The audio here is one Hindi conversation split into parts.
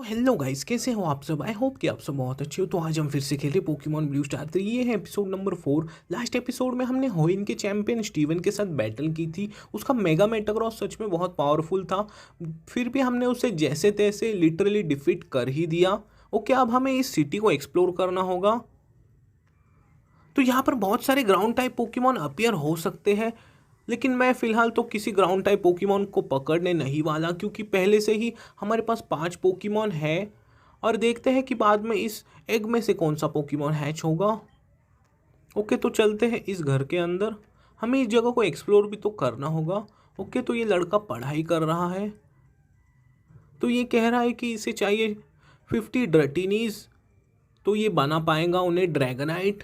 हेलो गाइस, कैसे हो आप सब। आई होप कि आप सब बहुत अच्छे हो। तो आज हम फिर से खेले पोकेमॉन ब्लू स्टार 3। ये है एपिसोड नंबर 4। लास्ट एपिसोड में हमने होइन के चैंपियन स्टीवन के साथ बैटल की थी। उसका मेगा मेटाग्रॉस सच में बहुत पावरफुल था, फिर भी हमने उसे जैसे तैसे लिटरली डिफीट कर ही दिया। ओके, अब हमें इस सिटी को एक्सप्लोर करना होगा। तो यहाँ पर बहुत सारे ग्राउंड टाइप पोकेमॉन अपीयर हो सकते हैं, लेकिन मैं फ़िलहाल तो किसी ग्राउंड टाइप पोकेमॉन को पकड़ने नहीं वाला, क्योंकि पहले से ही हमारे पास 5 पोकेमॉन है। और देखते हैं कि बाद में इस एग में से कौन सा पोकेमॉन हैच होगा। ओके, तो चलते हैं इस घर के अंदर। हमें इस जगह को एक्सप्लोर भी तो करना होगा। ओके, तो ये लड़का पढ़ाई कर रहा है। तो ये कह रहा है कि इसे चाहिए 50 ड्रटिनीज, तो ये बना पाएगा उन्हें ड्रैगनाइट।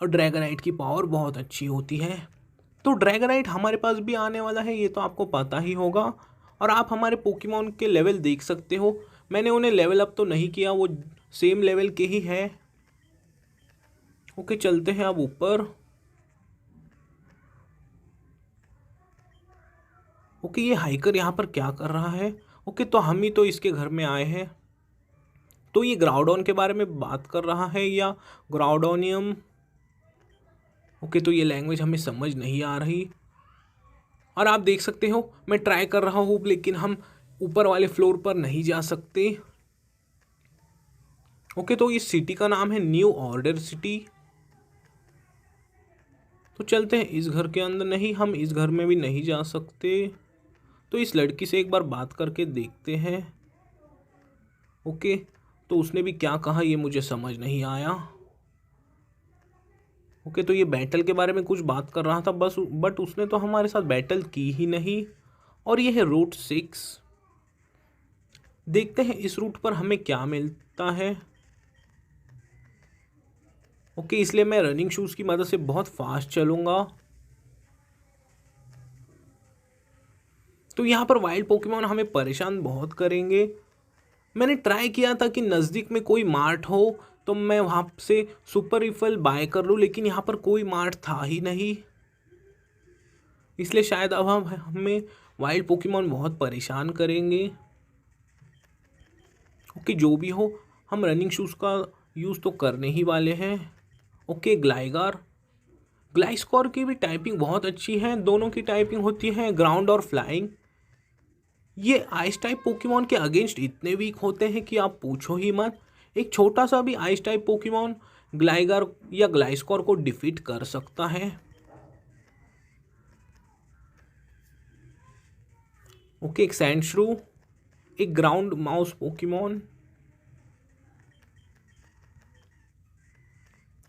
और ड्रैगनाइट की पावर बहुत अच्छी होती है। तो ड्रैगनाइट हमारे पास भी आने वाला है, ये तो आपको पता ही होगा। और आप हमारे पोकेमॉन के लेवल देख सकते हो। मैंने उन्हें लेवल अप तो नहीं किया, वो सेम लेवल के ही है। ओके, चलते हैं अब ऊपर। ओके, ये हाइकर यहाँ पर क्या कर रहा है। ओके, तो हम ही तो इसके घर में आए हैं। तो ये ग्राउडॉन के बारे में बात कर रहा है या ग्राउडोनियम। ओके, तो ये लैंग्वेज हमें समझ नहीं आ रही। और आप देख सकते हो मैं ट्राई कर रहा हूँ, लेकिन हम ऊपर वाले फ्लोर पर नहीं जा सकते। ओके, तो इस सिटी का नाम है न्यू ऑर्डर सिटी। तो चलते हैं इस घर के अंदर। नहीं, हम इस घर में भी नहीं जा सकते। तो इस लड़की से एक बार बात करके देखते हैं। ओके, तो उसने भी क्या कहा ये मुझे समझ नहीं आया। ओके, तो ये बैटल के बारे में कुछ बात कर रहा था बस, बट उसने तो हमारे साथ बैटल की ही नहीं। और ये है रूट 6। देखते हैं इस रूट पर हमें क्या मिलता है। ओके, इसलिए मैं रनिंग शूज़ की मदद से बहुत फास्ट चलूँगा। तो यहाँ पर वाइल्ड पोकेमॉन हमें परेशान बहुत करेंगे। मैंने ट्राई किया था कि नज़दीक में कोई मार्ट हो तो मैं वहाँ से सुपर रिफल बाय कर लूँ, लेकिन यहाँ पर कोई मार्ट था ही नहीं। इसलिए शायद अब हम हमें वाइल्ड पोकेमॉन बहुत परेशान करेंगे। ओके, जो भी हो, हम रनिंग शूज़ का यूज़ तो करने ही वाले हैं। ओके, ग्लाइगार ग्लाइस्कोर की भी टाइपिंग बहुत अच्छी है। दोनों की टाइपिंग होती है ग्राउंड और फ्लाइंग। ये आइस टाइप पोकेमॉन के अगेंस्ट इतने वीक होते हैं कि आप पूछो ही मत। एक छोटा सा भी आइस टाइप पोकेमॉन ग्लाइगर या ग्लाइस्कोर को डिफीट कर सकता है। ओके, एक सैंडश्रू, एक ग्राउंड माउस पोकेमॉन।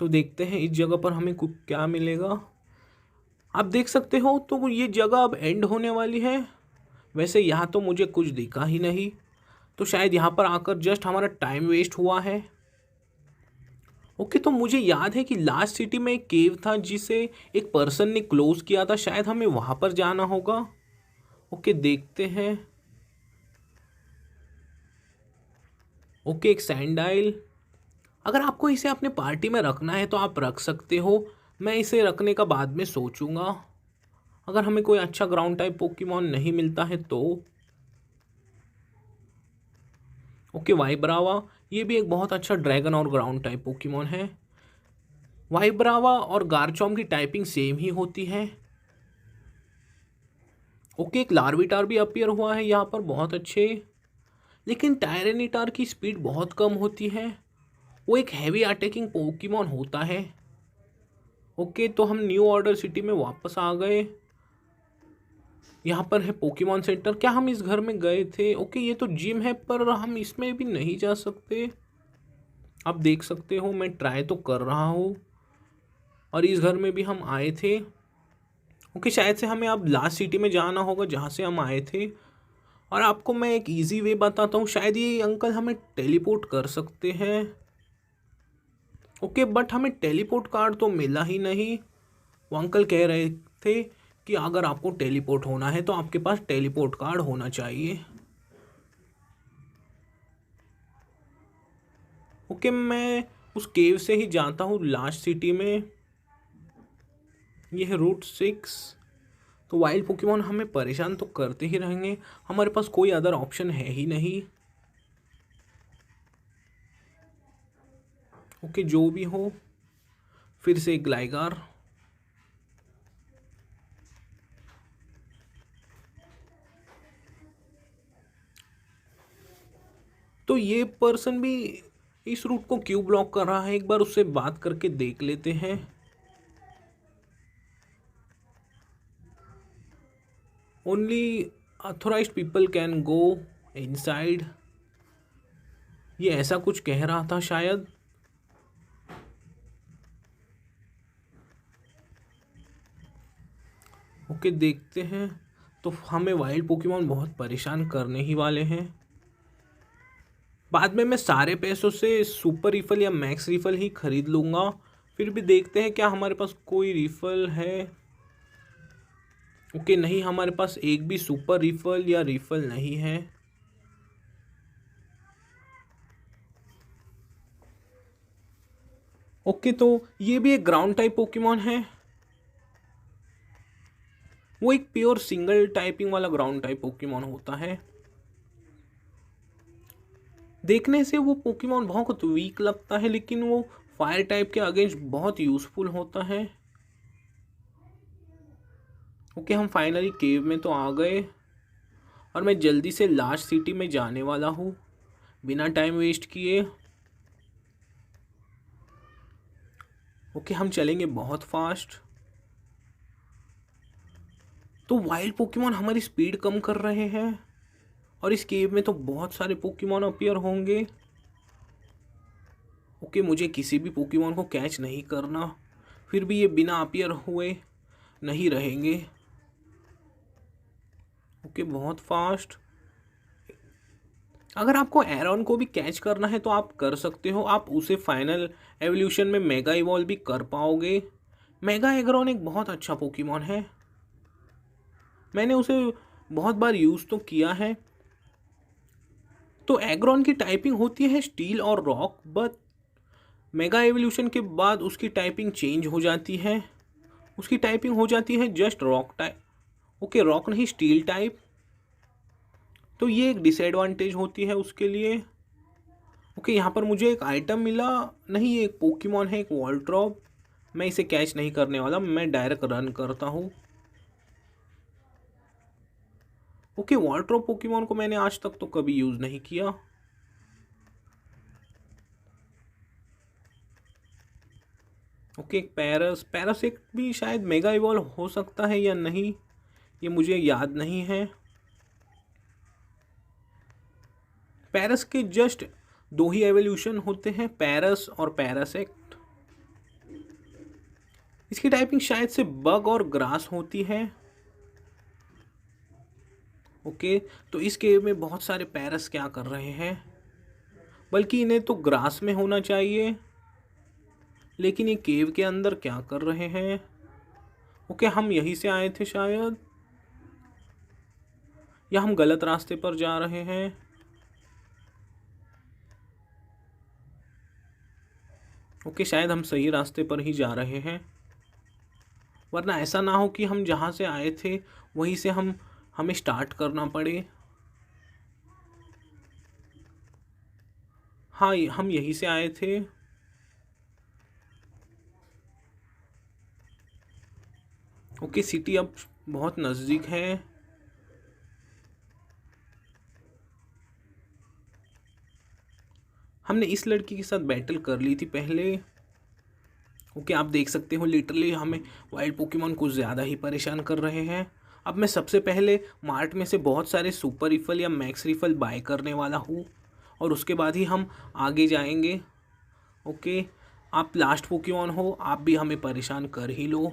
तो देखते हैं इस जगह पर हमें क्या मिलेगा। आप देख सकते हो तो ये जगह अब एंड होने वाली है। वैसे यहाँ तो मुझे कुछ दिखा ही नहीं, तो शायद यहाँ पर आकर जस्ट हमारा टाइम वेस्ट हुआ है। ओके, तो मुझे याद है कि लास्ट सिटी में एक केव था जिसे एक पर्सन ने क्लोज किया था, शायद हमें वहाँ पर जाना होगा। ओके, देखते हैं। ओके, एक सैंडाइल। अगर आपको इसे अपने पार्टी में रखना है तो आप रख सकते हो। मैं इसे रखने का बाद में सोचूंगा, अगर हमें कोई अच्छा ग्राउंड टाइप पोकेमॉन नहीं मिलता है तो। ओके, वाइब्रावा, ये भी एक बहुत अच्छा ड्रैगन और ग्राउंड टाइप पोकेमॉन है। वाइब्रावा और गार्चॉम की टाइपिंग सेम ही होती है। ओके, एक लार्विटार भी अपीयर हुआ है यहाँ पर, बहुत अच्छे। लेकिन टायरेनिटार की स्पीड बहुत कम होती है। वो एक हैवी अटैकिंग पोकेमॉन होता है। ओके, तो हम न्यू ऑर्डर सिटी में वापस आ गए। यहाँ पर है पोकेमॉन सेंटर। क्या हम इस घर में गए थे। ओके, ये तो जिम है, पर हम इसमें भी नहीं जा सकते। आप देख सकते हो मैं ट्राई तो कर रहा हूँ। और इस घर में भी हम आए थे। ओके, शायद से हमें अब लास्ट सिटी में जाना होगा जहाँ से हम आए थे। और आपको मैं एक इजी वे बताता हूँ, शायद ये अंकल हमें टेलीपोर्ट कर सकते हैं। ओके, बट हमें टेलीपोर्ट कार्ड तो मिला ही नहीं। वो अंकल कह रहे थे कि अगर आपको टेलीपोर्ट होना है तो आपके पास टेलीपोर्ट कार्ड होना चाहिए। ओके, मैं उस केव से ही जाता हूँ लास्ट सिटी में। यह है रूट 6। तो वाइल्ड पोकेमॉन हमें परेशान तो करते ही रहेंगे, हमारे पास कोई अदर ऑप्शन है ही नहीं। ओके, जो भी हो, फिर से ग्लाइगार। तो ये पर्सन भी इस रूट को क्यों ब्लॉक कर रहा है, एक बार उससे बात करके देख लेते हैं। Only authorized people can go inside, ये ऐसा कुछ कह रहा था शायद। ओके, देखते हैं। तो हमें वाइल्ड पोकेमॉन बहुत परेशान करने ही वाले हैं। बाद में मैं सारे पैसों से सुपर रिफल या मैक्स रिफल ही खरीद लूँगा। फिर भी देखते हैं क्या हमारे पास कोई रिफल है। ओके, नहीं, हमारे पास एक भी सुपर रिफल या रिफल नहीं है। ओके, तो ये भी एक ग्राउंड टाइप पोकेमॉन है। वो एक प्योर सिंगल टाइपिंग वाला ग्राउंड टाइप पोकेमॉन होता है। देखने से वो पोकेमॉन बहुत वीक लगता है, लेकिन वो फायर टाइप के अगेंस्ट बहुत यूजफुल होता है। ओके, हम फाइनली केव में तो आ गए और मैं जल्दी से लास्ट सिटी में जाने वाला हूँ बिना टाइम वेस्ट किए। ओके, हम चलेंगे बहुत फास्ट। तो वाइल्ड पोकेमॉन हमारी स्पीड कम कर रहे हैं और इस केव में तो बहुत सारे पोकेमॉन अपीयर होंगे। ओके, मुझे किसी भी पोकेमॉन को कैच नहीं करना, फिर भी ये बिना अपीयर हुए नहीं रहेंगे। ओके, बहुत फास्ट। अगर आपको एरॉन को भी कैच करना है तो आप कर सकते हो, आप उसे फाइनल एवोल्यूशन में मेगा इवॉल्व भी कर पाओगे। मेगा एग्रॉन एक बहुत अच्छा पोकेमॉन है, मैंने उसे बहुत बार यूज़ तो किया है। तो एग्रॉन की टाइपिंग होती है स्टील और रॉक, बट मेगा एवोल्यूशन के बाद उसकी टाइपिंग चेंज हो जाती है, उसकी टाइपिंग हो जाती है just rock type. Okay, rock नहीं, स्टील टाइप। तो ये एक डिसएडवांटेज होती है उसके लिए। ओके, यहाँ पर मुझे एक आइटम मिला, नहीं ये एक पोकेमॉन है, एक वॉल्ट्रॉप। मैं इसे कैच नहीं करने वाला, मैं डायरेक्ट रन करता हूँ। ओके, वॉल्ट्रॉप पोकेमॉन को मैंने आज तक तो कभी यूज़ नहीं किया। ओके, एक पैरस, पैरस एक भी शायद मेगा इवॉल्व हो सकता है या नहीं, ये मुझे याद नहीं है। पैरस के जस्ट दो ही एवोल्यूशन होते हैं, पैरस और पैरासेक्ट। इसकी टाइपिंग शायद से बग और ग्रास होती है। ओके, तो इस गेम में बहुत सारे पैरस क्या कर रहे हैं, बल्कि इन्हें तो ग्रास में होना चाहिए, लेकिन ये केव के अंदर क्या कर रहे हैं। ओके, हम यहीं से आए थे शायद, या हम गलत रास्ते पर जा रहे हैं। ओके, शायद हम सही रास्ते पर ही जा रहे हैं, वरना ऐसा ना हो कि हम जहाँ से आए थे वहीं से हमें स्टार्ट करना पड़े। हाँ, हम यहीं से आए थे। ओके, सिटी अब बहुत नज़दीक है। हमने इस लड़की के साथ बैटल कर ली थी पहले। ओके, आप देख सकते हो लिटरली हमें वाइल्ड पोकेमॉन कुछ ज़्यादा ही परेशान कर रहे हैं। अब मैं सबसे पहले मार्ट में से बहुत सारे सुपर रिफल या मैक्स रिफल बाय करने वाला हूँ और उसके बाद ही हम आगे जाएंगे। ओके, आप लास्ट पोकेमॉन हो, आप भी हमें परेशान कर ही लो।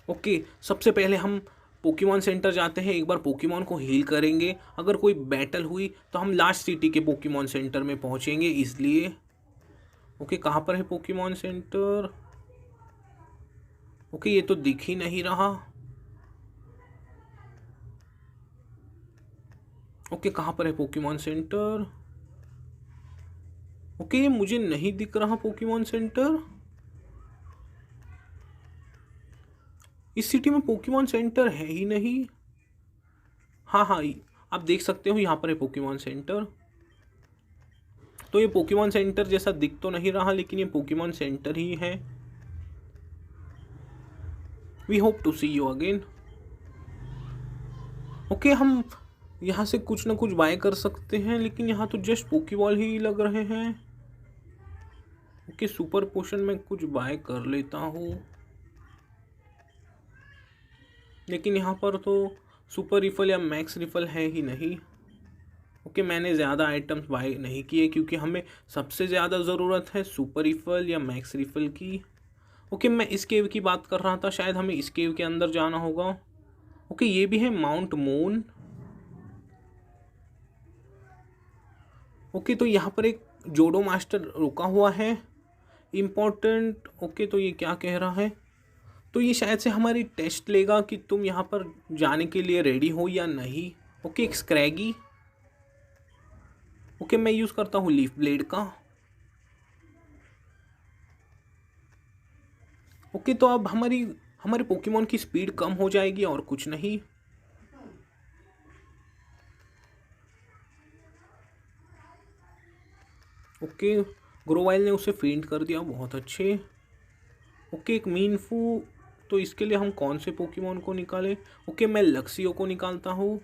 ओके, सबसे पहले हम पोकेमॉन सेंटर जाते हैं, एक बार पोकेमॉन को हील करेंगे। अगर कोई बैटल हुई तो हम लास्ट सिटी के पोकेमॉन सेंटर में पहुंचेंगे, इसलिए। ओके, कहाँ पर है पोकेमॉन सेंटर। ओके, ये तो दिख ही नहीं रहा। ओके, कहाँ पर है पोकेमॉन सेंटर। ओके, मुझे नहीं दिख रहा पोकेमॉन सेंटर। इस सिटी में पोकेमॉन सेंटर है ही नहीं। हाँ हाँ, आप देख सकते हो यहाँ पर है पोकेमॉन सेंटर। तो ये पोकेमॉन सेंटर जैसा दिख तो नहीं रहा, लेकिन ये पोकेमॉन सेंटर ही है। We hope to see you again. Okay, हम यहाँ से कुछ ना कुछ बाय कर सकते हैं, लेकिन यहाँ तो जस्ट पोकेबॉल ही लग रहे हैं। ओके, सुपर पोशन में कुछ बाय कर लेता हूँ, लेकिन यहाँ पर तो सुपर रिफल या मैक्स रिफल है ही नहीं। ओके, मैंने ज़्यादा आइटम्स बाय नहीं किए क्योंकि हमें सबसे ज़्यादा ज़रूरत है सुपर रिफल या मैक्स रिफल की। ओके, मैं इस केव की बात कर रहा था, शायद हमें इस केव के अंदर जाना होगा। ओके, ये भी है माउंट मून। ओके, तो यहाँ पर एक जोडो मास्टर रुका हुआ है, इम्पोर्टेंट। ओके, तो ये क्या कह रहा है? तो ये शायद से हमारी टेस्ट लेगा कि तुम यहाँ पर जाने के लिए रेडी हो या नहीं। ओके, एक स्क्रैगी। ओके, मैं यूज़ करता हूँ लीफ ब्लेड का। ओके, तो अब हमारे पोकेमॉन की स्पीड कम हो जाएगी और कुछ नहीं। ओके, ग्रोवाइल ने उसे फेंट कर दिया, बहुत अच्छे। ओके, एक मीनफू। तो इसके लिए हम कौन से पोकेमॉन को निकालें? ओके, मैं लक्सियो को निकालता हूँ।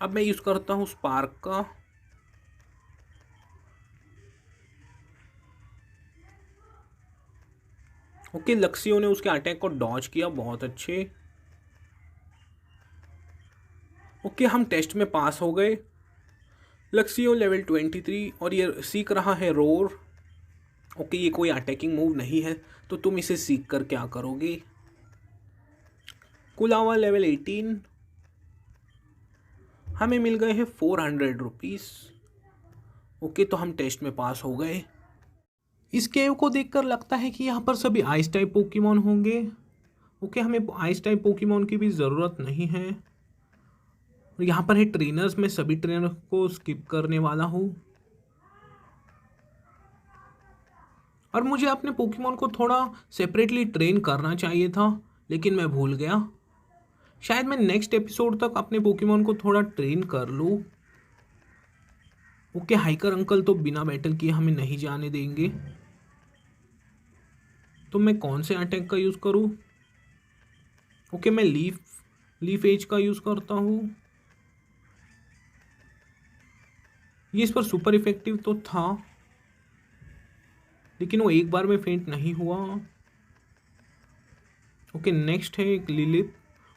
अब मैं यूज़ करता हूँ स्पार्क का। ओके, लक्सियो ने उसके अटैक को डॉज किया, बहुत अच्छे। ओके, हम टेस्ट में पास हो गए। लक्सियो लेवल 23 और ये सीख रहा है रोर। ओके, ये कोई अटैकिंग मूव नहीं है, तो तुम इसे सीख कर क्या करोगे? कुलावा लेवल 18। हमें मिल गए हैं 400 रुपीज़। ओके, तो हम टेस्ट में पास हो गए। इस केव को देखकर लगता है कि यहाँ पर सभी आइस टाइप पोकेमॉन होंगे। ओके, हमें आइस टाइप पोकेमॉन की भी ज़रूरत नहीं है। और यहाँ पर है ट्रेनर्स, मैं सभी ट्रेनर को स्किप करने वाला हूँ। और मुझे अपने पोकेमॉन को थोड़ा सेपरेटली ट्रेन करना चाहिए था, लेकिन मैं भूल गया। शायद मैं नेक्स्ट एपिसोड तक अपने पोकेमॉन को थोड़ा ट्रेन कर लूँ। ओके, हाइकर अंकल तो बिना बैटल किए हमें नहीं जाने देंगे, तो मैं कौन से अटैक का यूज़ करूँ? ओके, मैं लीफ एज का यूज़ करता हूँ। ये इस पर सुपर इफेक्टिव तो था, लेकिन वो एक बार में फेंट नहीं हुआ। ओके, नेक्स्ट है एक लिलिथ।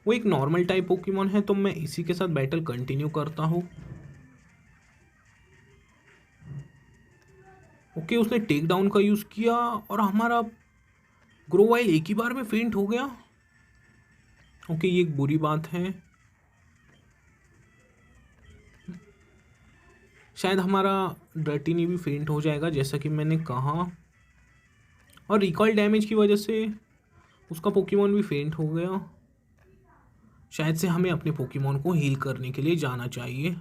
वो एक नॉर्मल टाइप पोकेमॉन है, तो मैं इसी के साथ बैटल कंटिन्यू करता हूँ। ओके, उसने टेक डाउन का यूज़ किया और हमारा ग्रोवाइल एक ही बार में फेंट हो गया। ओके, ये एक बुरी बात है। शायद हमारा ड्रटिनी भी फेंट हो जाएगा, जैसा कि मैंने कहा। और रिकॉल डैमेज की वजह से उसका पोकेमॉन भी फेंट हो गया। शायद से हमें अपने पोकेमॉन को हील करने के लिए जाना चाहिए।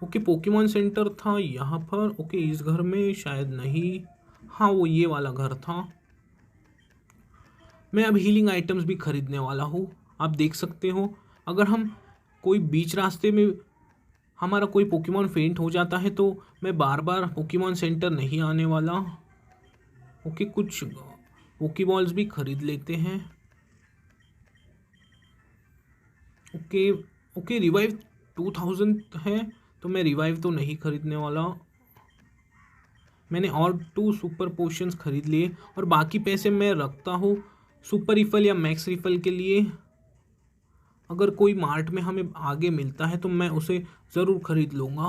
ओके, पोकेमॉन सेंटर था यहाँ पर। ओके, इस घर में शायद नहीं। हाँ, वो ये वाला घर था। मैं अब हीलिंग आइटम्स भी खरीदने वाला हूँ। आप देख सकते हो, अगर हम कोई बीच रास्ते में हमारा कोई पोकेमॉन फेंट हो जाता है तो मैं बार बार पोकेमॉन सेंटर नहीं आने वाला। ओके, कुछ पोकेबॉल्स भी खरीद लेते हैं। ओके ओके, रिवाइव 2000 है, तो मैं रिवाइव तो नहीं खरीदने वाला। मैंने और 2 सुपर पोशंस खरीद लिए और बाकी पैसे मैं रखता हूँ सुपर रिफल या मैक्स रिफल के लिए। अगर कोई मार्ट में हमें आगे मिलता है तो मैं उसे ज़रूर खरीद लूँगा।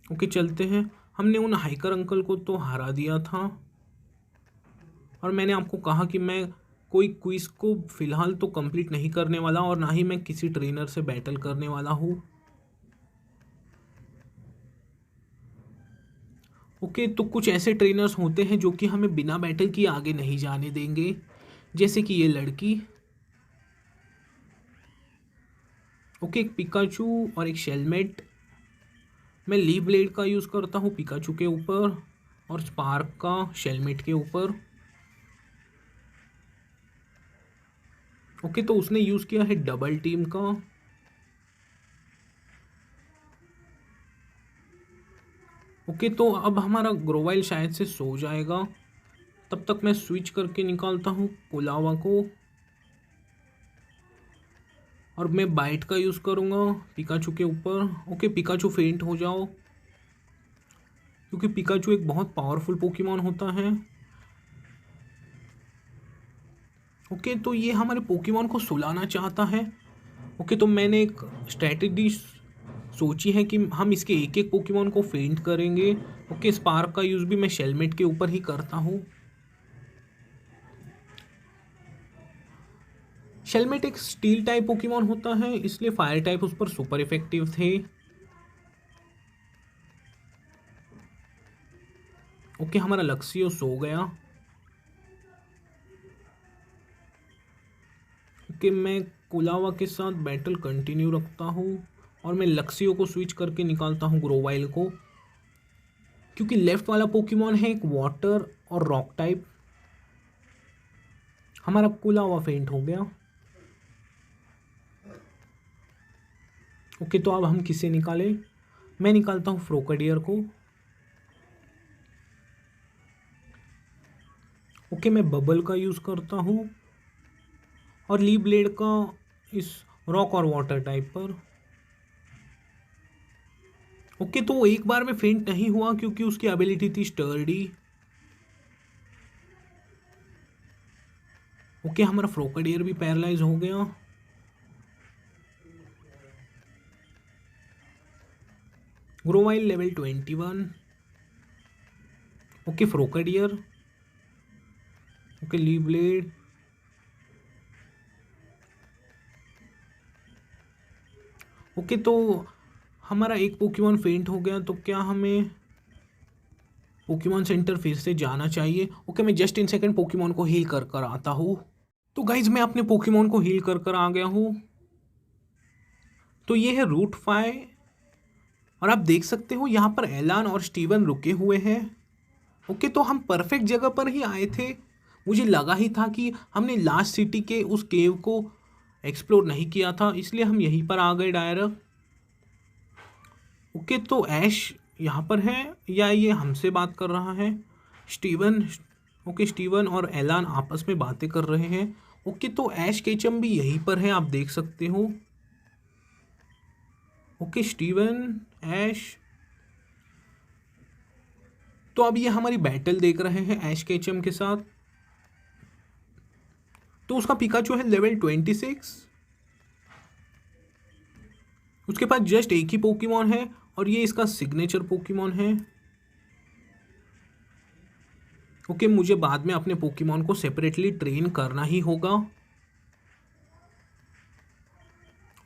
ओके, चलते हैं। हमने उन हाइकर अंकल को तो हरा दिया था, और मैंने आपको कहा कि मैं कोई क्विज़ को फ़िलहाल तो कंप्लीट नहीं करने वाला, और ना ही मैं किसी ट्रेनर से बैटल करने वाला हूँ। ओके, तो कुछ ऐसे ट्रेनर्स होते हैं जो कि हमें बिना बैटल किए आगे नहीं जाने देंगे, जैसे कि ये लड़की। ओके, एक पिकाचू और एक शेलमेट। मैं लीफ ब्लेड का यूज़ करता हूँ पिकाचू के ऊपर और स्पार्क का शेलमेट के ऊपर। ओके, तो उसने यूज़ किया है डबल टीम का। ओके, तो अब हमारा ग्रोवाइल शायद से सो जाएगा। तब तक मैं स्विच करके निकालता हूँ कोलावा को, और मैं बाइट का यूज़ करूँगा पिकाचू के ऊपर। ओके, पिकाचू फेंट हो जाओ, क्योंकि पिकाचू एक बहुत पावरफुल पोकेमॉन होता है। ओके, तो ये हमारे पोकेमॉन को सुलाना चाहता है। ओके, तो मैंने एक स्ट्रैटेजी सोची है कि हम इसके एक एक पोकेमॉन को फेंट करेंगे। ओके, स्पार्क का यूज़ भी मैं शेलमेट के ऊपर ही करता हूँ। शेलमेट एक स्टील टाइप पोकेमॉन होता है, इसलिए फायर टाइप उस पर सुपर इफेक्टिव थे। ओके, हमारा लक्सियो सो गया। ओके, मैं कुलावा के साथ बैटल कंटिन्यू रखता हूँ, और मैं लक्सियो को स्विच करके निकालता हूँ ग्रोवाइल को, क्योंकि लेफ्ट वाला पोकेमॉन है एक वाटर और रॉक टाइप। हमारा कुलावा फेंट हो गया। ओके, तो अब हम किसे निकालें? मैं निकालता हूँ फ्रोकडियर को। ओके, मैं बबल का यूज़ करता हूँ, और ली ब्लेड का इस रॉक और वाटर टाइप पर। ओके, तो वो एक बार में फेंट नहीं हुआ क्योंकि उसकी एबिलिटी थी स्टर्डी। ओके, हमारा फ्रोकडियर भी पैरालाइज हो गया। Grovyle level 21। ओके, फ्रोकडियर। ओके, ली ब्लेड। ओके, तो हमारा एक पोकेमॉन फेंट हो गया, तो क्या हमें पोकेमॉन सेंटर फिर से जाना चाहिए? ओके, मैं जस्ट इन सेकंड पोकेमॉन को हील कर कर आता हूँ। तो गाइज, मैं अपने पोकेमॉन को हील कर कर आ गया हूँ। तो ये है रूट 5, और आप देख सकते हो यहाँ पर एलान और स्टीवन रुके हुए हैं। ओके, तो हम परफेक्ट जगह पर ही आए थे। मुझे लगा ही था कि हमने लास्ट सिटी के उस केव को एक्सप्लोर नहीं किया था, इसलिए हम यहीं पर आ गए डायरेक्ट। ओके, तो ऐश यहाँ पर है, या ये हमसे बात कर रहा है? स्टीवन। ओके, स्टीवन और एलान आपस में बातें कर रहे हैं। ओके, तो ऐश केचम भी यहीं पर है, आप देख सकते हो। ओके, स्टीवन, ऐश। तो अब ये हमारी बैटल देख रहे हैं ऐश केचम के साथ। तो उसका पिकाचू है लेवल 26। उसके पास जस्ट एक ही पोकेमॉन है, और ये इसका सिग्नेचर पोकेमॉन है। ओके, मुझे बाद में अपने पोकेमॉन को सेपरेटली ट्रेन करना ही होगा।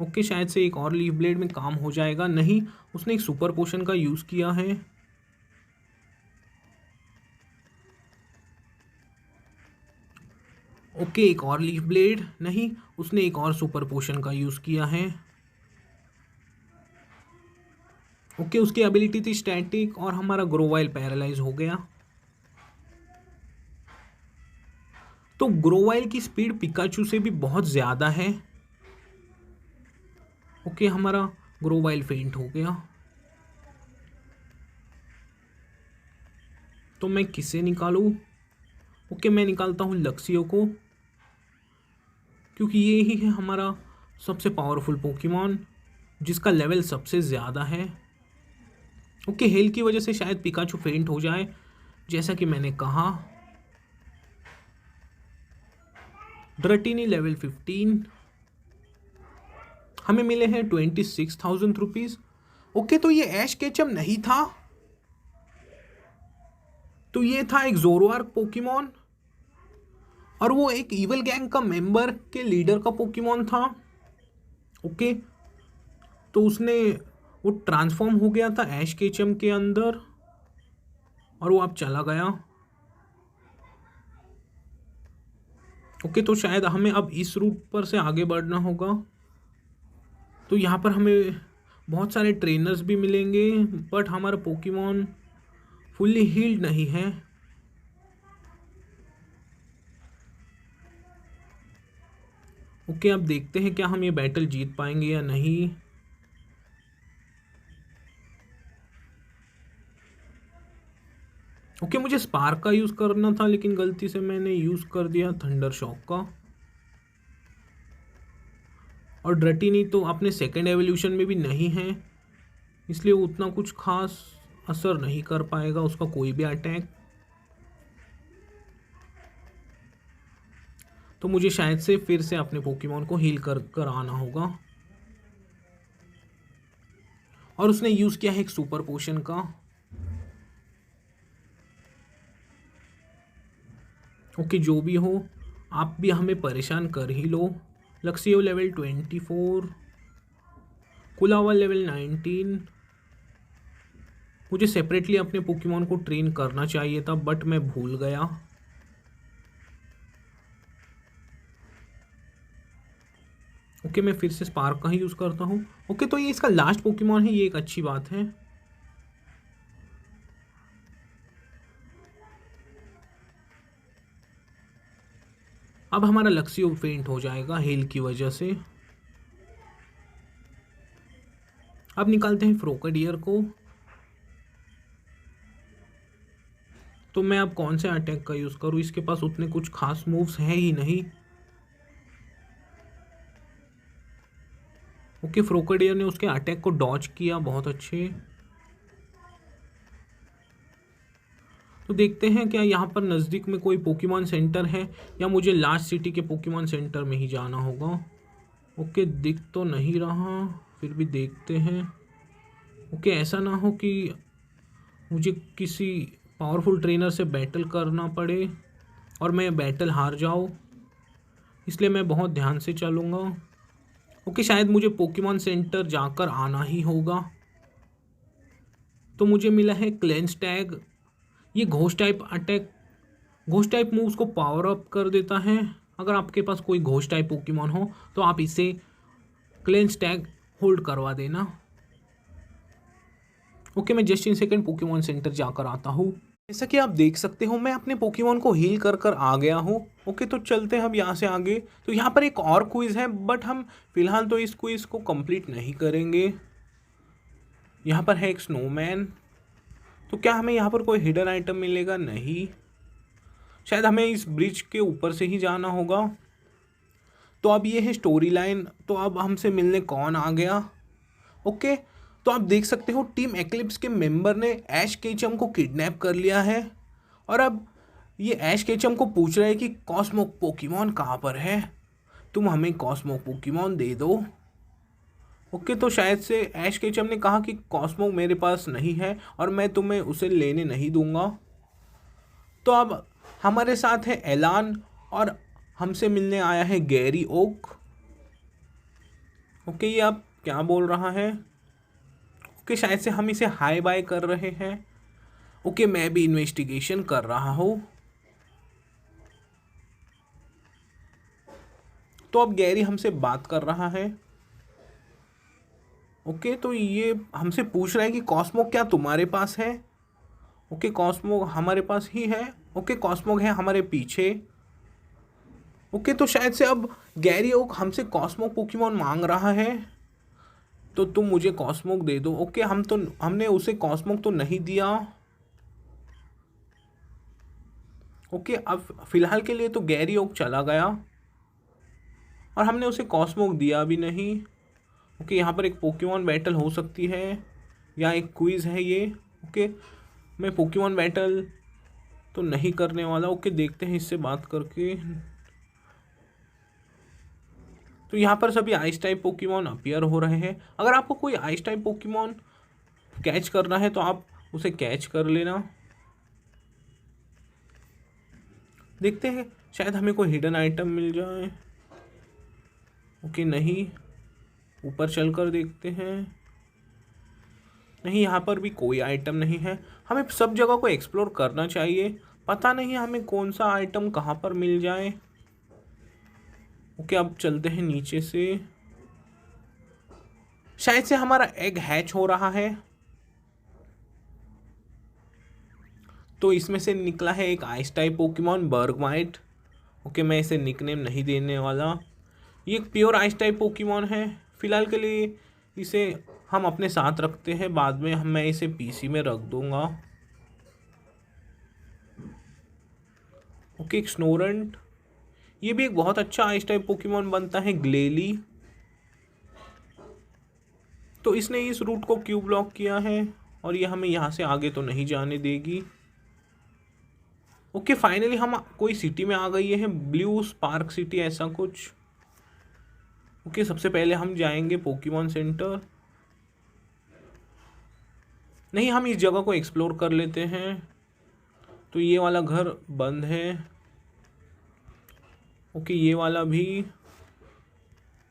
ओके, शायद से एक और लीफ ब्लेड में काम हो जाएगा। नहीं, उसने एक सुपर पोशन का यूज़ किया है। ओके, एक और लीफ ब्लेड। नहीं, उसने एक और सुपर पोशन का यूज़ किया है। ओके, उसकी एबिलिटी थी स्टैटिक, और हमारा ग्रोवाइल पैरालाइज हो गया। तो ग्रोवाइल की स्पीड पिकाचू से भी बहुत ज़्यादा है। ओके, हमारा ग्रोवाइल फेंट हो गया। तो मैं किसे निकालूं? ओके, मैं निकालता हूँ लक्सियो को, क्योंकि ये ही है हमारा सबसे पावरफुल पोकेमॉन, जिसका लेवल सबसे ज़्यादा है। ओके, हेल की वजह से शायद पिकाचू फेंट हो जाए, जैसा कि मैंने कहा। ड्रटिनी लेवल 15। हमें मिले हैं 26,000 रुपीज़। ओके, तो ये ऐश केचम नहीं था, तो ये था एक जोरोआर्क पोकेमॉन, और वो एक इवल गैंग का मेंबर के लीडर का पोकेमॉन था। ओके, तो उसने वो ट्रांसफॉर्म हो गया था ऐश केचम के अंदर, और वो अब चला गया। ओके, तो शायद हमें अब इस रूट पर से आगे बढ़ना होगा। तो यहाँ पर हमें बहुत सारे ट्रेनर्स भी मिलेंगे, बट हमारा पोकेमॉन फुल्ली हील्ड नहीं है। ओके, अब देखते हैं क्या हम ये बैटल जीत पाएंगे या नहीं। ओके, मुझे स्पार्क का यूज़ करना था लेकिन गलती से मैंने यूज़ कर दिया थंडर शॉक का। और ड्रेटिनी तो अपने सेकेंड एवोल्यूशन में भी नहीं है, इसलिए उतना कुछ खास असर नहीं कर पाएगा उसका कोई भी अटैक। तो मुझे शायद से फिर से अपने पोकेमॉन को हील कर कर आना होगा। और उसने यूज़ किया है एक सुपर पोशन का। ओके, जो भी हो, आप भी हमें परेशान कर ही लो। लक्सियो लेवल 24, कुलावा लेवल 19। मुझे सेपरेटली अपने पोकेमॉन को ट्रेन करना चाहिए था बट मैं भूल गया। ओके, मैं फिर से स्पार्क का ही यूज़ करता हूँ। ओके, तो ये इसका लास्ट पोकेमॉन है, ये एक अच्छी बात है। अब हमारा लक्ष्य फेंट हो जाएगा हेल की वजह से। अब निकालते हैं फ्रोकडियर को। तो मैं अब कौन से अटैक का यूज़ करूँ, इसके पास उतने कुछ खास मूव्स हैं ही नहीं। ओके, फ्रोकडियर ने उसके अटैक को डॉज किया, बहुत अच्छे। तो देखते हैं क्या यहाँ पर नज़दीक में कोई पोकेमॉन सेंटर है या मुझे लास्ट सिटी के पोकेमॉन सेंटर में ही जाना होगा। ओके, दिख तो नहीं रहा, फिर भी देखते हैं। ओके, ऐसा ना हो कि मुझे किसी पावरफुल ट्रेनर से बैटल करना पड़े और मैं बैटल हार जाऊँ, इसलिए मैं बहुत ध्यान से चलूँगा। ओके, शायद मुझे पोकेमॉन सेंटर जाकर आना ही होगा। तो मुझे मिला है क्लेंस टैग। ये ghost type attack, ghost type moves को पावर अप कर देता है। अगर आपके पास कोई घोस्ट टाइप पोकेमॉन हो तो आप इसे क्लेंस टैग होल्ड करवा देना। ओके, मैं just in second Pokemon centre जाकर आता हूँ। जैसा कि आप देख सकते हो मैं अपने पोकेमॉन को हील कर कर आ गया हूँ। ओके, तो चलते हैं हम यहाँ से आगे। तो यहाँ पर एक और क्विज़ है बट हम फिलहाल तो इस क्विज़ को कंप्लीट नहीं करेंगे। यहाँ पर है एक स्नोमैन। तो क्या हमें यहाँ पर कोई हिडन आइटम मिलेगा? नहीं, शायद हमें इस ब्रिज के ऊपर से ही जाना होगा। तो अब ये है स्टोरी लाइन। तो अब हमसे मिलने कौन आ गया? ओके, तो आप देख सकते हो टीम एक्लिप्स के मेंबर ने ऐश केचम को किडनैप कर लिया है और अब ये ऐश केचम को पूछ रहे हैं कि कॉस्मोक पोकेमॉन कहाँ पर है, तुम हमें कॉस्मोक पोकेमॉन दे दो। ओके, तो शायद से ऐश केचम ने कहा कि कॉस्मोक मेरे पास नहीं है और मैं तुम्हें उसे लेने नहीं दूंगा। तो अब हमारे साथ है एलान और हमसे मिलने आया है गैरी ओक। ओके, ये अब क्या बोल रहा है? ओके, शायद से हम इसे हाय बाय कर रहे हैं। ओके, मैं भी इन्वेस्टिगेशन कर रहा हूँ। तो अब गैरी हमसे बात कर रहा है। ओके, तो ये हमसे पूछ रहा है कि कॉस्मोक क्या तुम्हारे पास है? ओके, कॉस्मोक हमारे पास ही है। ओके, कॉस्मोक है हमारे पीछे। ओके, तो शायद से अब गैरी ओक हमसे कॉस्मोक पोकेमॉन मांग रहा है, तो तुम मुझे कॉस्मोक दे दो। ओके, हमने उसे कॉस्मोक तो नहीं दिया। ओके, अब फिलहाल के लिए तो गैरी ओक चला गया और हमने उसे कॉस्मोक दिया भी नहीं। ओके, यहाँ पर एक पोकेमॉन बैटल हो सकती है या एक क्विज़ है ये। ओके, मैं पोकेमॉन बैटल तो नहीं करने वाला। ओके, देखते हैं इससे बात करके। तो यहाँ पर सभी आइस टाइप पोकेमॉन अपीयर हो रहे हैं। अगर आपको कोई आइस टाइप पोकेमॉन कैच करना है तो आप उसे कैच कर लेना। देखते हैं शायद हमें कोई हिडन आइटम मिल जाए। ओके, नहीं, ऊपर चलकर देखते हैं। नहीं, यहाँ पर भी कोई आइटम नहीं है। हमें सब जगह को एक्सप्लोर करना चाहिए, पता नहीं हमें कौन सा आइटम कहाँ पर मिल जाए। ओके, अब चलते हैं नीचे से। शायद से हमारा एग हैच हो रहा है। तो इसमें से निकला है एक आइस टाइप पोकेमॉन बर्गमाइट। ओके, मैं इसे निकनेम नहीं देने वाला। ये एक प्योर आइस टाइप पोकेमॉन है। फिलहाल के लिए इसे हम अपने साथ रखते हैं, बाद में मैं इसे पीसी में रख दूंगा। ओके, एक स्नोरंट, ये भी एक बहुत अच्छा आइस टाइप पोकेमॉन बनता है। ग्लेली, तो इसने इस रूट को क्यों ब्लॉक किया है और ये हमें यहाँ से आगे तो नहीं जाने देगी। ओके, फाइनली हम कोई सिटी में आ गई है, ब्लू स्पार्क सिटी ऐसा कुछ। ओके, सबसे पहले हम जाएंगे पोकेमॉन सेंटर। नहीं, हम इस जगह को एक्सप्लोर कर लेते हैं। तो ये वाला घर बंद है। ओके, ये वाला भी,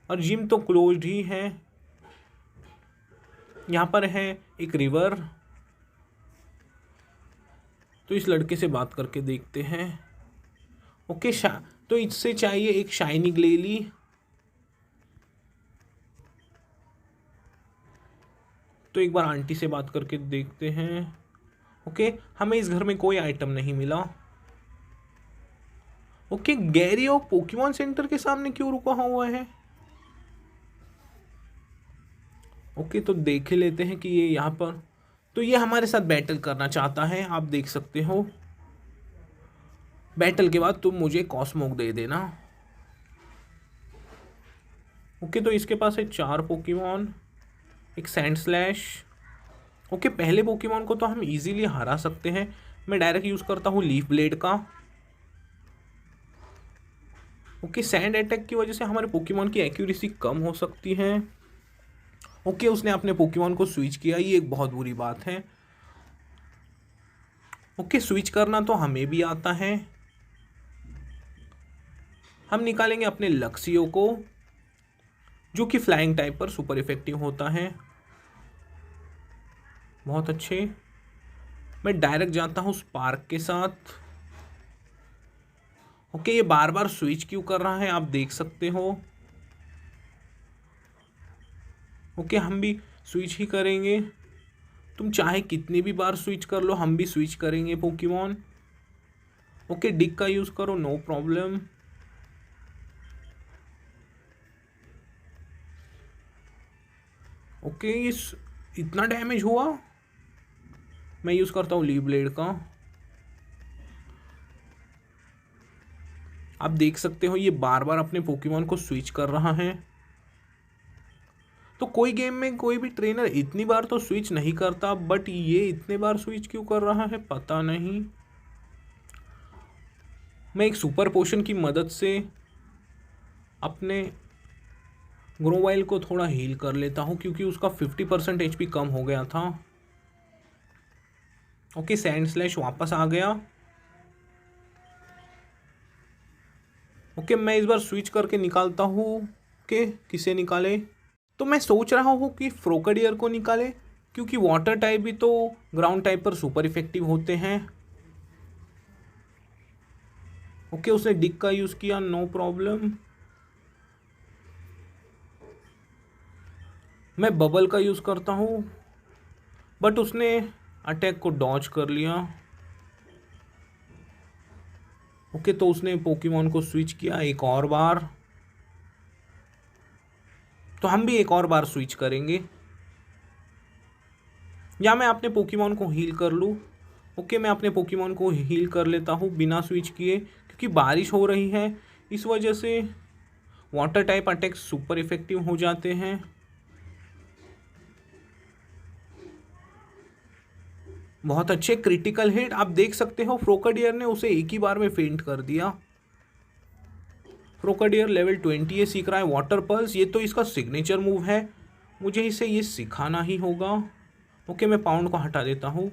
और जिम तो क्लोज्ड ही है। यहाँ पर है एक रिवर, तो इस लड़के से बात करके देखते हैं। ओके, तो इससे चाहिए एक शाइनी ग्लेली। तो एक बार आंटी से बात करके देखते हैं। ओके, हमें इस घर में कोई आइटम नहीं मिला। ओके, गैरी और पोकेमॉन सेंटर के सामने क्यों रुका हुआ है? ओके, तो देख लेते हैं कि ये यहाँ पर, तो ये हमारे साथ बैटल करना चाहता है, आप देख सकते हो। बैटल के बाद तुम मुझे कॉस्मोक दे देना। ओके, तो इसके पास है 4 पोकेमॉन, एक सैंड स्लैश। ओके, पहले पोकेमॉन को तो हम इजीली हरा सकते हैं। मैं डायरेक्ट यूज़ करता हूँ लीफ ब्लेड का। ओके, सैंड अटैक की वजह से हमारे पोकेमॉन की एक्यूरेसी कम हो सकती है। ओके, उसने अपने पोकेमॉन को स्विच किया, ये एक बहुत बुरी बात है। ओके, स्विच करना तो हमें भी आता है। हम निकालेंगे अपने लक्सियो को, जो कि फ्लाइंग टाइप पर सुपर इफेक्टिव होता है। बहुत अच्छे, मैं डायरेक्ट जाता हूँ स्पार्क के साथ। ओके, ये बार बार स्विच क्यों कर रहा है आप देख सकते हो। ओके, हम भी स्विच ही करेंगे। तुम चाहे कितनी भी बार स्विच कर लो, हम भी स्विच करेंगे पोकेमॉन। ओके, डिक का यूज़ करो, नो प्रॉब्लम। ओके, इस इतना डैमेज हुआ। मैं यूज़ करता हूँ लीफ ब्लेड का। आप देख सकते हो ये बार बार अपने पोकेमॉन को स्विच कर रहा है। तो कोई गेम में कोई भी ट्रेनर इतनी बार तो स्विच नहीं करता, बट ये इतने बार स्विच क्यों कर रहा है पता नहीं। मैं एक सुपर पोशन की मदद से अपने ग्रोवाइल को थोड़ा हील कर लेता हूँ, क्योंकि उसका 50% HP कम हो गया था। ओके, सैंड स्लैश वापस आ गया। ओके, मैं इस बार स्विच करके निकालता हूँ कि किसे निकाले। तो मैं सोच रहा हूँ कि फ्रोकेडियर को निकाले, क्योंकि वाटर टाइप भी तो ग्राउंड टाइप पर सुपर इफेक्टिव होते हैं। ओके, उसने डिक का यूज़ किया, नो प्रॉब्लम। मैं बबल का यूज़ करता हूँ, बट उसने अटैक को डॉज कर लिया। ओके, तो उसने पोकेमॉन को स्विच किया एक और बार। तो हम भी एक और बार स्विच करेंगे, या मैं अपने पोकेमॉन को हील कर लूँ। ओके, मैं अपने पोकेमॉन को हील कर लेता हूँ बिना स्विच किए, क्योंकि बारिश हो रही है, इस वजह से water type attack super effective हो जाते हैं। बहुत अच्छे क्रिटिकल हिट, आप देख सकते हो फ्रोकेडियर ने उसे एक ही बार में फेंट कर दिया। फ्रोकेडियर लेवल 20 ये सीख रहा है वाटर पल्स, ये तो इसका सिग्नेचर मूव है, मुझे इसे ये सिखाना ही होगा। ओके, मैं पाउंड को हटा देता हूँ।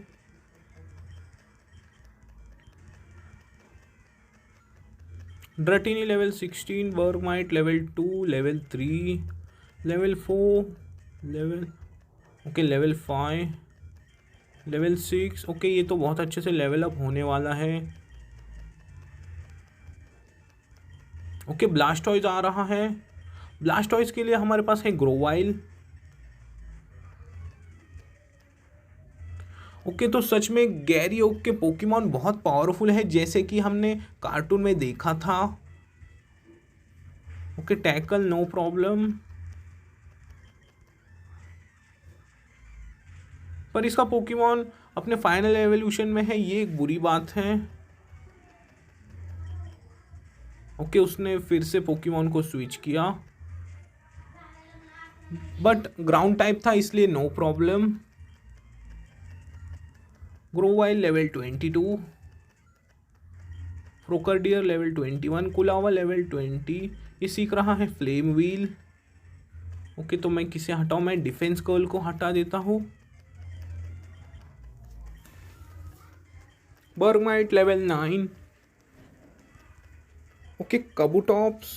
Dratini level 16, Bergmite level 2, level 3, level 4, level okay level 5, level 6। Okay, ये तो बहुत अच्छे से लेवल अप होने वाला है। ओके, ब्लास्टॉइज आ रहा है। ब्लास्टॉइज के लिए हमारे पास है ग्रोवाइल। ओके, तो सच में गैरी ओक के पोकेमॉन बहुत पावरफुल है, जैसे कि हमने कार्टून में देखा था। ओके टैकल नो प्रॉब्लम, पर इसका पोकेमॉन अपने फाइनल एवोल्यूशन में है, ये एक बुरी बात है। ओके उसने फिर से पोकेमॉन को स्विच किया, बट ग्राउंड टाइप था इसलिए no problem. Grovyle level 22, Frogadier level 21, कुलावा लेवल 20, ये सीख रहा है फ्लेम व्हील। ओके तो मैं किसे हटाऊं, मैं डिफेंस कर्ल को हटा देता हूँ। बर्गमाइट लेवल 9, ओके कबूटॉप्स।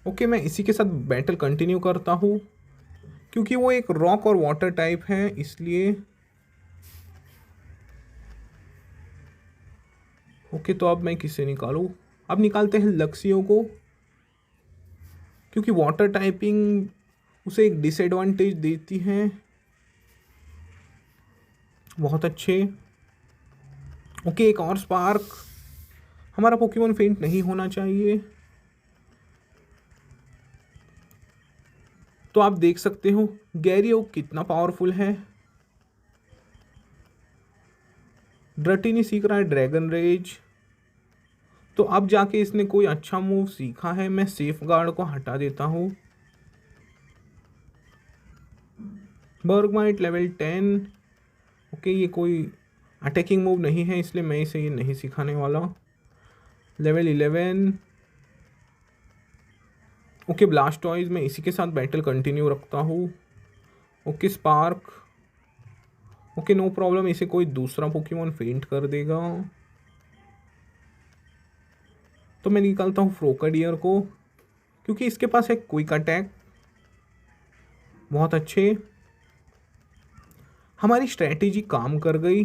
ओके मैं इसी के साथ बैटल कंटिन्यू करता हूँ, क्योंकि वो एक रॉक और वाटर टाइप है इसलिए। ओके तो अब मैं किसे निकालूं, अब निकालते हैं लक्सियो को, क्योंकि वाटर टाइपिंग उसे एक डिसएडवांटेज देती है। बहुत अच्छे। ओके एक और स्पार्क, हमारा पोकेमॉन फेंट नहीं होना चाहिए। तो आप देख सकते हो गैरियो कितना पावरफुल है। ड्रटिनी सीख रहा है ड्रैगन रेज, तो अब जाके इसने कोई अच्छा मूव सीखा है। मैं सेफ गार्ड को हटा देता हूँ। बर्गमाइट लेवल 10, ओके ये कोई अटैकिंग मूव नहीं है इसलिए मैं इसे ये नहीं सिखाने वाला। लेवल 11, ओके ब्लास्टॉइज, मैं इसी के साथ बैटल कंटिन्यू रखता हूँ। Okay Spark, okay no problem, इसे कोई दूसरा पोकेमॉन फेंट कर देगा। तो मैं निकालता हूँ फ्रोकडियर को, क्योंकि इसके पास है क्विक अटैक। बहुत अच्छे, हमारी स्ट्रैटेजी काम कर गई।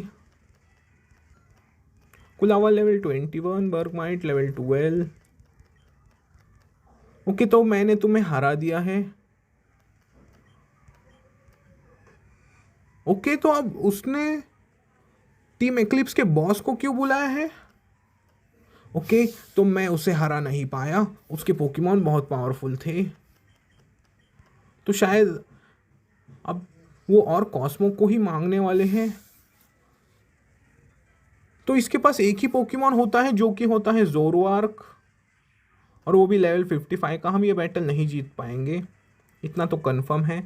कुलावा लेवल 21, बर्गमाइट लेवल 12। ओके तो मैंने तुम्हें हरा दिया है। ओके तो अब उसने टीम एक्लिप्स के बॉस को क्यों बुलाया है। ओके तो मैं उसे हरा नहीं पाया, उसके पोकेमॉन बहुत पावरफुल थे, तो शायद अब वो और कॉस्मो को ही मांगने वाले हैं। तो इसके पास एक ही पोकेमॉन होता है जो कि होता है ज़ोरवार्क, और वो भी लेवल 55 का। हम ये बैटल नहीं जीत पाएंगे, इतना तो कंफर्म है,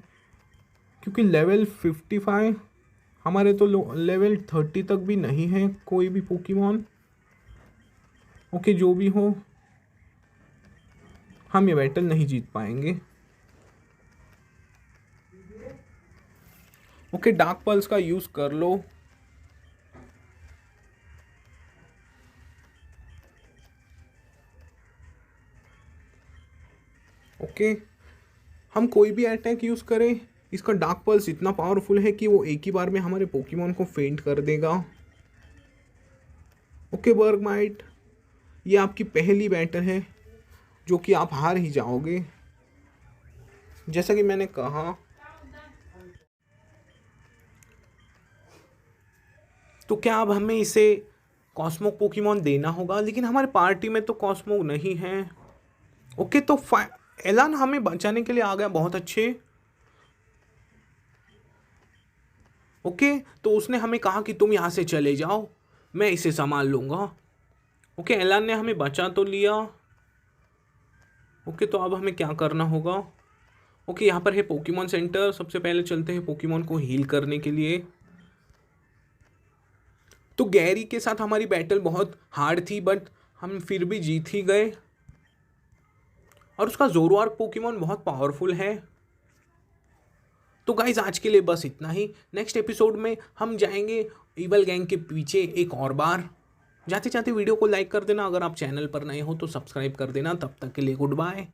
क्योंकि लेवल 55 हमारे तो लेवल 30 तक भी नहीं है कोई भी पोकेमॉन। ओके जो भी हो, हम ये बैटल नहीं जीत पाएंगे। ओके डार्क पल्स का यूज़ कर लो। ओके हम कोई भी अटैक यूज़ करें, इसका डार्क पल्स इतना पावरफुल है कि वो एक ही बार में हमारे पोकेमॉन को फेंट कर देगा। ओके बर्गमाइट, ये आपकी पहली बैटल है जो कि आप हार ही जाओगे, जैसा कि मैंने कहा। तो क्या अब हमें इसे कॉस्मो पोकेमॉन देना होगा, लेकिन हमारे पार्टी में तो कॉस्मो नहीं है। ओके तो एलान हमें बचाने के लिए आ गया, बहुत अच्छे। ओके तो उसने हमें कहा कि तुम यहाँ से चले जाओ, मैं इसे संभाल लूँगा। ओके एलान ने हमें बचा तो लिया। ओके तो अब हमें क्या करना होगा। ओके यहाँ पर है पोकेमॉन सेंटर, सबसे पहले चलते हैं पोकेमॉन को हील करने के लिए। तो गैरी के साथ हमारी बैटल बहुत हार्ड थी, बट हम फिर भी जीत ही गए, और उसका ज़ोरवार्क पोकेमॉन बहुत पावरफुल है। तो गाइज आज के लिए बस इतना ही। नेक्स्ट एपिसोड में हम जाएंगे ईवल गैंग के पीछे एक और बार। जाते जाते वीडियो को लाइक कर देना, अगर आप चैनल पर नए हो तो सब्सक्राइब कर देना। तब तक के लिए गुड बाय।